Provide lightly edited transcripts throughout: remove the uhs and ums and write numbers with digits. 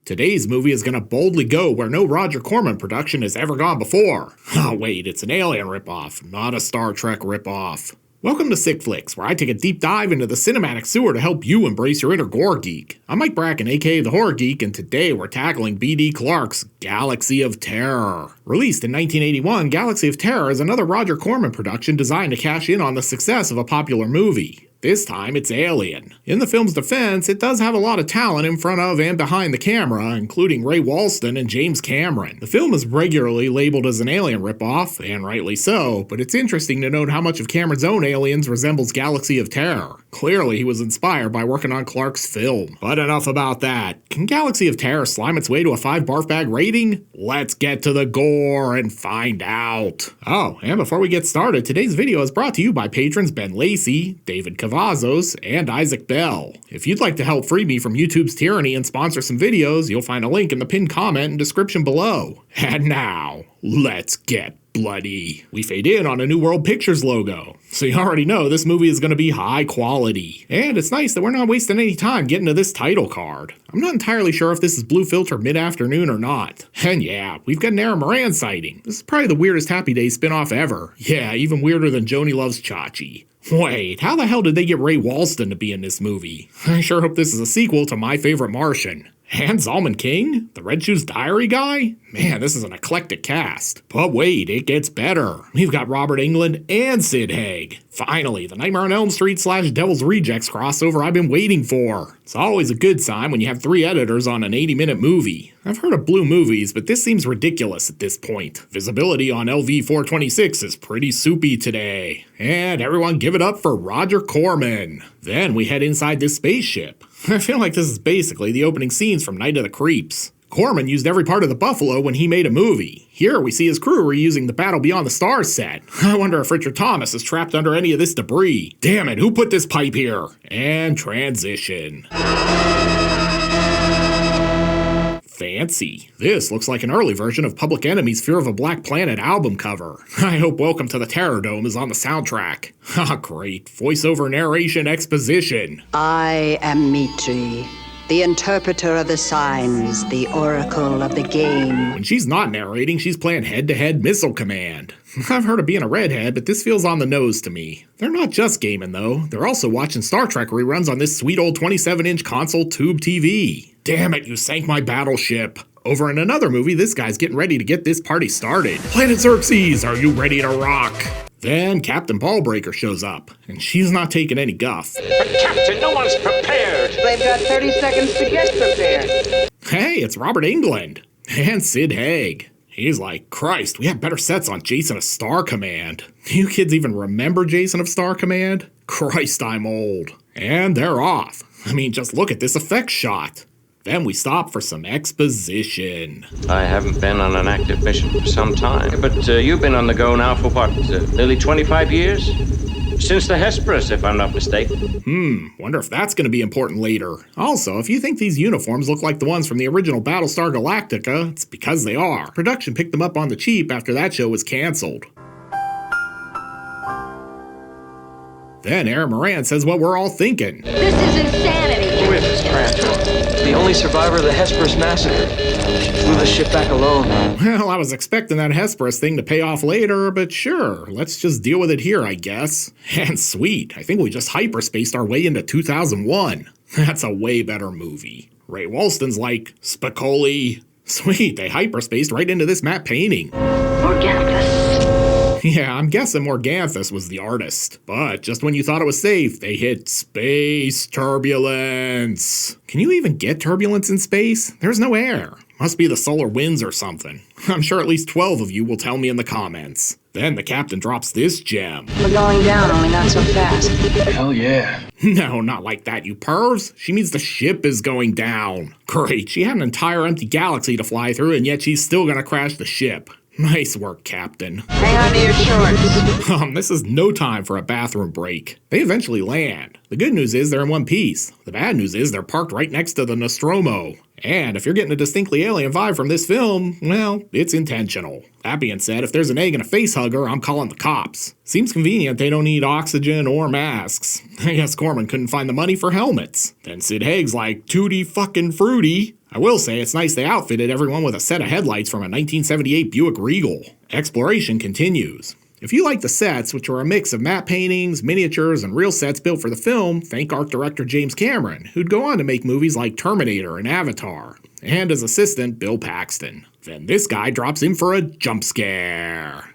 Today's movie is gonna boldly go where no Roger Corman production has ever gone before. Oh wait, it's an Alien ripoff, not a Star Trek ripoff. Welcome to Sick Flicks, where I take a deep dive into the cinematic sewer to help you embrace your inner gore geek. I'm Mike Bracken, aka The Horror Geek, and today we're tackling B.D. Clark's Galaxy of Terror. Released in 1981, Galaxy of Terror is another Roger Corman production designed to cash in on the success of a popular movie. This time, it's Alien. In the film's defense, it does have a lot of talent in front of and behind the camera, including Ray Walston and James Cameron. The film is regularly labeled as an Alien ripoff, and rightly so, but it's interesting to note how much of Cameron's own Aliens resembles Galaxy of Terror. Clearly, he was inspired by working on Clark's film. But enough about that. Can Galaxy of Terror slime its way to a 5 barf bag rating? Let's get to the gore and find out. Oh, and before we get started, today's video is brought to you by patrons Ben Lacey, David Cavazos, and Isaac Bell. If you'd like to help free me from YouTube's tyranny and sponsor some videos, you'll find a link in the pinned comment and description below. And now, let's get bloody. We fade in on a New World Pictures logo, so you already know this movie is going to be high quality. And it's nice that we're not wasting any time getting to this title card. I'm not entirely sure if this is blue filter mid-afternoon or not. And yeah, we've got an Erin Moran sighting. This is probably the weirdest Happy Days spinoff ever. Yeah, even weirder than Joni Loves Chachi. Wait, how the hell did they get Ray Walston to be in this movie? I sure hope this is a sequel to My Favorite Martian. And Zalman King? The Red Shoes Diary guy? Man, this is an eclectic cast. But wait, it gets better. We've got Robert Englund and Sid Haig. Finally, the Nightmare on Elm Street / Devil's Rejects crossover I've been waiting for. It's always a good sign when you have 3 editors on an 80-minute movie. I've heard of blue movies, but this seems ridiculous at this point. Visibility on LV-426 is pretty soupy today. And everyone give it up for Roger Corman. Then we head inside this spaceship. I feel like this is basically the opening scenes from Night of the Creeps. Corman used every part of the Buffalo when he made a movie. Here we see his crew reusing the Battle Beyond the Stars set. I wonder if Richard Thomas is trapped under any of this debris. Damn it, who put this pipe here? And transition. Fancy. This looks like an early version of Public Enemy's Fear of a Black Planet album cover. I hope Welcome to the Terror Dome is on the soundtrack. Ah, great. Voiceover narration exposition. I am Mitri, the interpreter of the signs, the oracle of the game. When she's not narrating, she's playing head-to-head Missile Command. I've heard of being a redhead, but this feels on the nose to me. They're not just gaming, though. They're also watching Star Trek reruns on this sweet old 27-inch console tube TV. Damn it, you sank my battleship. Over in another movie, this guy's getting ready to get this party started. Planet Xerxes, are you ready to rock? Then Captain Ballbreaker shows up, and she's not taking any guff. But Captain, no one's prepared. They've got 30 seconds to get prepared. Hey, it's Robert Englund. And Sid Haig. He's like, Christ, we have better sets on Jason of Star Command. You kids even remember Jason of Star Command? Christ, I'm old. And they're off. I mean, just look at this effects shot. Then we stop for some exposition. I haven't been on an active mission for some time, but you've been on the go now for what, nearly 25 years? Since the Hesperus, if I'm not mistaken. Wonder if that's going to be important later. Also, if you think these uniforms look like the ones from the original Battlestar Galactica, it's because they are. Production picked them up on the cheap after that show was canceled. Then Erin Moran says what we're all thinking. This is insanity. Who is this Cranston? The only survivor of the Hesperus massacre. She flew the ship back alone. Well, I was expecting that Hesperus thing to pay off later, but sure, let's just deal with it here, I guess. And sweet, I think we just hyperspaced our way into 2001. That's a way better movie. Ray Walston's like, Spicoli. Sweet, they hyperspaced right into this matte painting. Morganthus. Yeah, I'm guessing Morganthus was the artist. But just when you thought it was safe, they hit space turbulence. Can you even get turbulence in space? There's no air. Must be the solar winds or something. I'm sure at least 12 of you will tell me in the comments. Then the captain drops this gem. We're going down, only not so fast. Hell yeah. No, not like that, you pervs. She means the ship is going down. Great, she had an entire empty galaxy to fly through, and yet she's still gonna crash the ship. Nice work, Captain. Hang on to your shorts. This is no time for a bathroom break. They eventually land. The good news is they're in one piece. The bad news is they're parked right next to the Nostromo. And if you're getting a distinctly alien vibe from this film, well, it's intentional. That being said, if there's an egg and a face hugger, I'm calling the cops. Seems convenient they don't need oxygen or masks. I guess Corman couldn't find the money for helmets. Then Sid Haig's like, tutti fucking fruity. I will say it's nice they outfitted everyone with a set of headlights from a 1978 Buick Regal. Exploration continues. If you like the sets, which are a mix of matte paintings, miniatures, and real sets built for the film, thank art director James Cameron, who'd go on to make movies like Terminator and Avatar, and his assistant, Bill Paxton. Then this guy drops in for a jump scare.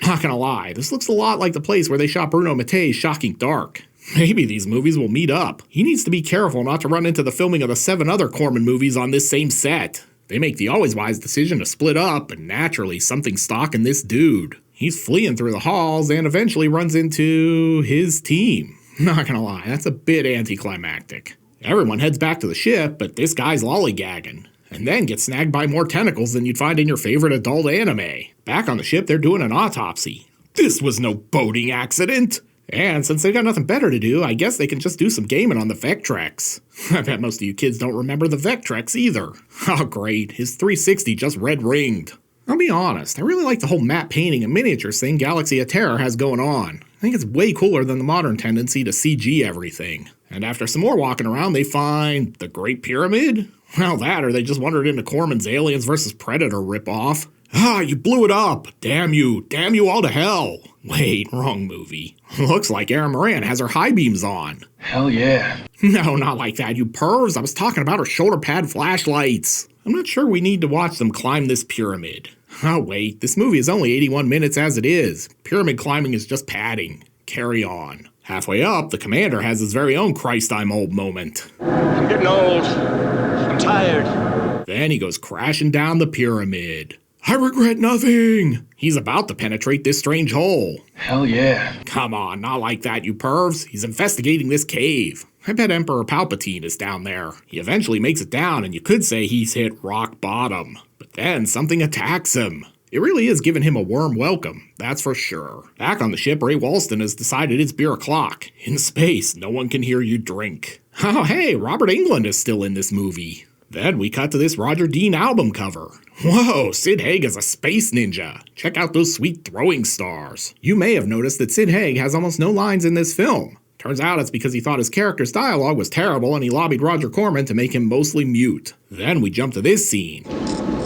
Not gonna lie, this looks a lot like the place where they shot Bruno Mattei's Shocking Dark. Maybe these movies will meet up. He needs to be careful not to run into the filming of the 7 other Corman movies on this same set. They make the always wise decision to split up, and naturally something's stalking this dude. He's fleeing through the halls and eventually runs into his team. Not gonna lie, that's a bit anticlimactic. Everyone heads back to the ship, but this guy's lollygagging, and then gets snagged by more tentacles than you'd find in your favorite adult anime. Back on the ship, they're doing an autopsy. This was no boating accident! And since they've got nothing better to do, I guess they can just do some gaming on the Vectrex. I bet most of you kids don't remember the Vectrex either. Oh great, his 360 just red-ringed. I'll be honest, I really like the whole matte painting and miniatures thing Galaxy of Terror has going on. I think it's way cooler than the modern tendency to CG everything. And after some more walking around, they find the Great Pyramid? Well, that or they just wandered into Corman's Aliens vs. Predator ripoff. Ah, you blew it up! Damn you all to hell! Wait, wrong movie. Looks like Erin Moran has her high beams on. Hell yeah. No, not like that, you pervs. I was talking about her shoulder pad flashlights. I'm not sure we need to watch them climb this pyramid. Oh wait, this movie is only 81 minutes as it is. Pyramid climbing is just padding. Carry on. Halfway up, the commander has his very own Christ I'm old moment. I'm getting old. I'm tired. Then he goes crashing down the pyramid. I regret nothing! He's about to penetrate this strange hole. Hell yeah. Come on, not like that, you pervs. He's investigating this cave. I bet Emperor Palpatine is down there. He eventually makes it down, and you could say he's hit rock bottom. But then something attacks him. It really is giving him a warm welcome, that's for sure. Back on the ship, Ray Walston has decided it's beer o'clock. In space, no one can hear you drink. Oh hey, Robert Englund is still in this movie. Then we cut to this Roger Dean album cover. Whoa, Sid Haig is a space ninja. Check out those sweet throwing stars. You may have noticed that Sid Haig has almost no lines in this film. Turns out it's because he thought his character's dialogue was terrible and he lobbied Roger Corman to make him mostly mute. Then we jump to this scene.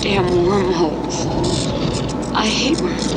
Damn wormholes. I hate worms.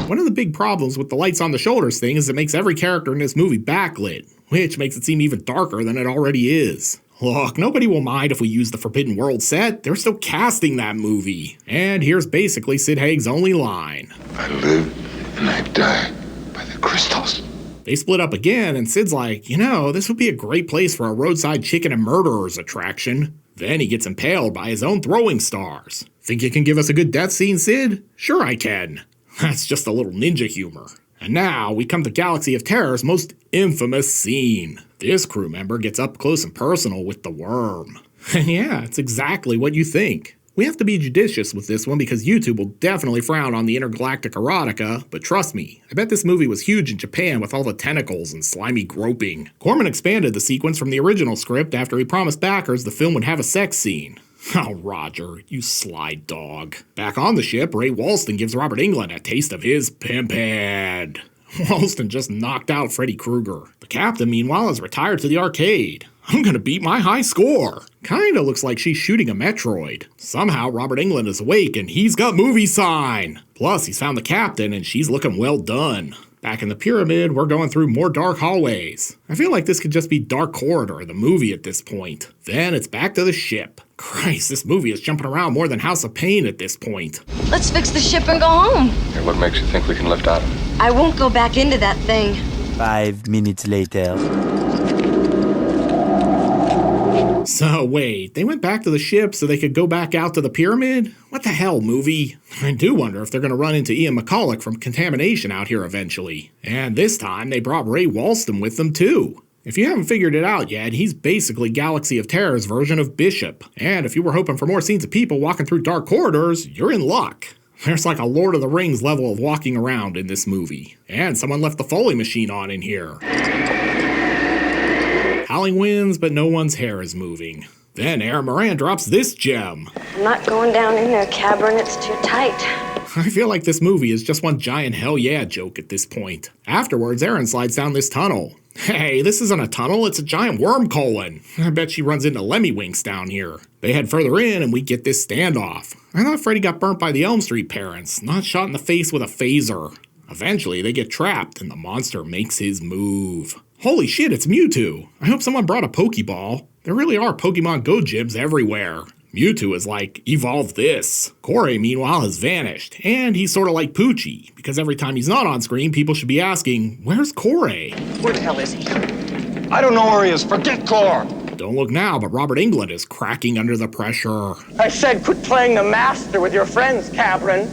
One of the big problems with the lights on the shoulders thing is it makes every character in this movie backlit, which makes it seem even darker than it already is. Look, nobody will mind if we use the Forbidden World set. They're still casting that movie. And here's basically Sid Haig's only line. I live and I die by the crystals. They split up again, and Sid's like, this would be a great place for a roadside chicken and murderers attraction. Then he gets impaled by his own throwing stars. Think you can give us a good death scene, Sid? Sure I can. That's just a little ninja humor. And now we come to Galaxy of Terror's most infamous scene. This crew member gets up close and personal with the worm. And yeah, it's exactly what you think. We have to be judicious with this one because YouTube will definitely frown on the intergalactic erotica, but trust me, I bet this movie was huge in Japan with all the tentacles and slimy groping. Corman expanded the sequence from the original script after he promised backers the film would have a sex scene. Oh, Roger, you sly dog. Back on the ship, Ray Walston gives Robert Englund a taste of his pimp head. Walston just knocked out Freddy Krueger. The captain, meanwhile, is retired to the arcade. I'm gonna beat my high score. Kinda looks like she's shooting a Metroid. Somehow, Robert Englund is awake and he's got movie sign. Plus, he's found the captain and she's looking well done. Back in the pyramid, we're going through more dark hallways. I feel like this could just be Dark Corridor, the movie at this point. Then it's back to the ship. Christ, this movie is jumping around more than House of Pain at this point. Let's fix the ship and go home. Hey, what makes you think we can lift out? I won't go back into that thing. 5 minutes later. So wait, they went back to the ship so they could go back out to the pyramid? What the hell, movie? I do wonder if they're gonna run into Ian McCulloch from Contamination out here eventually. And this time, they brought Ray Walston with them too. If you haven't figured it out yet, he's basically Galaxy of Terror's version of Bishop. And if you were hoping for more scenes of people walking through dark corridors, you're in luck. There's like a Lord of the Rings level of walking around in this movie. And someone left the Foley machine on in here. Howling winds, but no one's hair is moving. Then Erin Moran drops this gem. I'm not going down in there, Cabron. It's too tight. I feel like this movie is just one giant hell yeah joke at this point. Afterwards, Erin slides down this tunnel. Hey, this isn't a tunnel, it's a giant worm colon. I bet she runs into Lemmywinks down here. They head further in and we get this standoff. I thought Freddy got burnt by the Elm Street parents, not shot in the face with a phaser. Eventually, they get trapped and the monster makes his move. Holy shit, it's Mewtwo. I hope someone brought a Pokeball. There really are Pokemon Go gyms everywhere. Mewtwo is like, evolve this. Corey, meanwhile, has vanished, and he's sort of like Poochie, because every time he's not on screen, people should be asking, where's Corey? Where the hell is he? I don't know where he is. Forget Core. Don't look now, but Robert Englund is cracking under the pressure. I said quit playing the master with your friends, Cabron.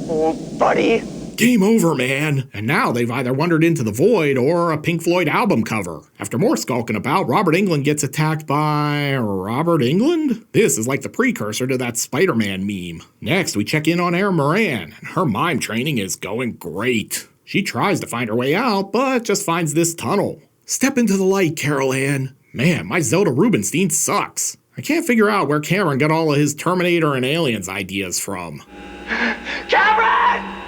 Old buddy. Game over, man. And now they've either wandered into the void or a Pink Floyd album cover. After more skulking about, Robert Englund gets attacked by Robert Englund? This is like the precursor to that Spider-Man meme. Next, we check in on Erin Moran. Her mime training is going great. She tries to find her way out, but just finds this tunnel. Step into the light, Carol Ann. Man, my Zelda Rubinstein sucks. I can't figure out where Cameron got all of his Terminator and Aliens ideas from. Cabron!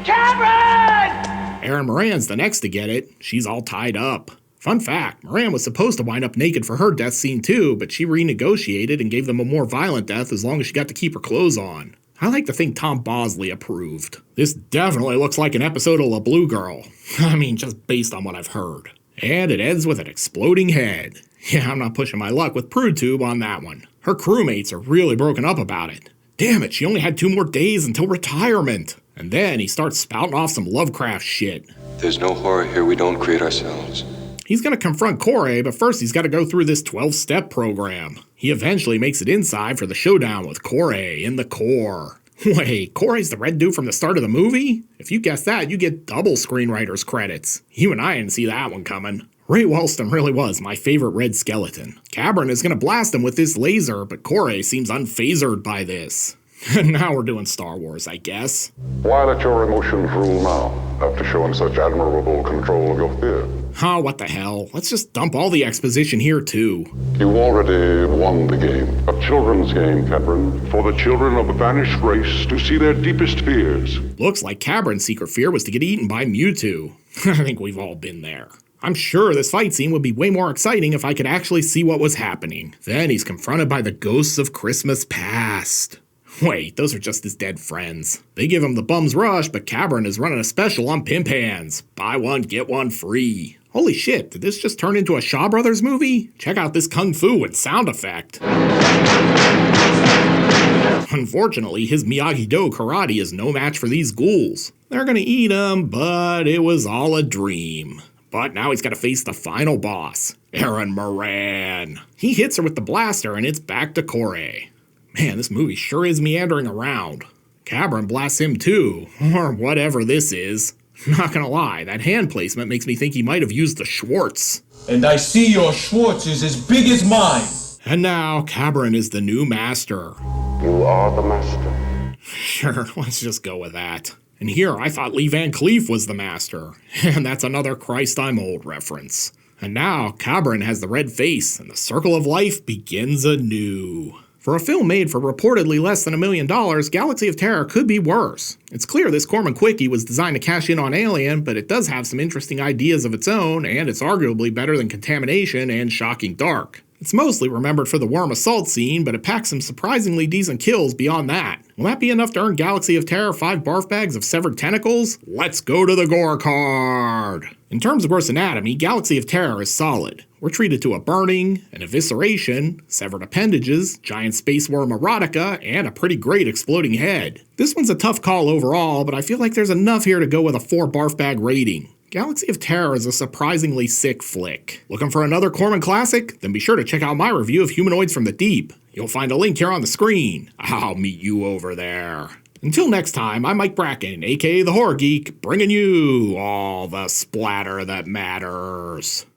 Cabron! Erin Moran's the next to get it. She's all tied up. Fun fact, Moran was supposed to wind up naked for her death scene too, but she renegotiated and gave them a more violent death as long as she got to keep her clothes on. I like to think Tom Bosley approved. This definitely looks like an episode of La Blue Girl. I mean, just based on what I've heard. And it ends with an exploding head. Yeah, I'm not pushing my luck with Prude Tube on that one. Her crewmates are really broken up about it. Damn it, she only had 2 more days until retirement. And then he starts spouting off some Lovecraft shit. There's no horror here we don't create ourselves. He's gonna confront Corey, but first he's gotta go through this 12-step program. He eventually makes it inside for the showdown with Corey in the core. Wait, Corey's the red dude from the start of the movie? If you guess that, you get double screenwriter's credits. You and I didn't see that one coming. Ray Walston really was my favorite red skeleton. Cabron is gonna blast him with this laser, but Corey seems unphasered by this. And now we're doing Star Wars, I guess. Why let your emotions rule now, after showing such admirable control of your fear? Oh, what the hell. Let's just dump all the exposition here, too. You already won the game. A children's game, Cabron. For the children of the vanished race to see their deepest fears. Looks like Cabron's secret fear was to get eaten by Mewtwo. I think we've all been there. I'm sure this fight scene would be way more exciting if I could actually see what was happening. Then he's confronted by the ghosts of Christmas past. Wait, those are just his dead friends. They give him the bum's rush, but Cabron is running a special on Pimp Hands. Buy one, get one free. Holy shit, did this just turn into a Shaw Brothers movie? Check out this kung fu and sound effect. Unfortunately, his Miyagi-Do karate is no match for these ghouls. They're gonna eat him, but it was all a dream. But now he's gotta face the final boss, Erin Moran. He hits her with the blaster and it's back to Corey. Man, this movie sure is meandering around. Cabron blasts him too, or whatever this is. Not gonna lie, that hand placement makes me think he might have used the Schwartz. And I see your Schwartz is as big as mine. And now, Cabron is the new master. You are the master. Sure, let's just go with that. And here, I thought Lee Van Cleef was the master. And that's another Christ I'm Old reference. And now, Cabron has the red face, and the circle of life begins anew. For a film made for reportedly less than $1 million, Galaxy of Terror could be worse. It's clear this Corman Quickie was designed to cash in on Alien, but it does have some interesting ideas of its own, and it's arguably better than Contamination and Shocking Dark. It's mostly remembered for the worm assault scene, but it packs some surprisingly decent kills beyond that. Will that be enough to earn Galaxy of Terror 5 barf bags of severed tentacles? Let's go to the gore card! In terms of gross anatomy, Galaxy of Terror is solid. We're treated to a burning, an evisceration, severed appendages, giant space worm erotica, and a pretty great exploding head. This one's a tough call overall, but I feel like there's enough here to go with a 4 barf bag rating. Galaxy of Terror is a surprisingly sick flick. Looking for another Corman classic? Then be sure to check out my review of Humanoids from the Deep. You'll find a link here on the screen. I'll meet you over there. Until next time, I'm Mike Bracken, aka The Horror Geek, bringing you all the splatter that matters.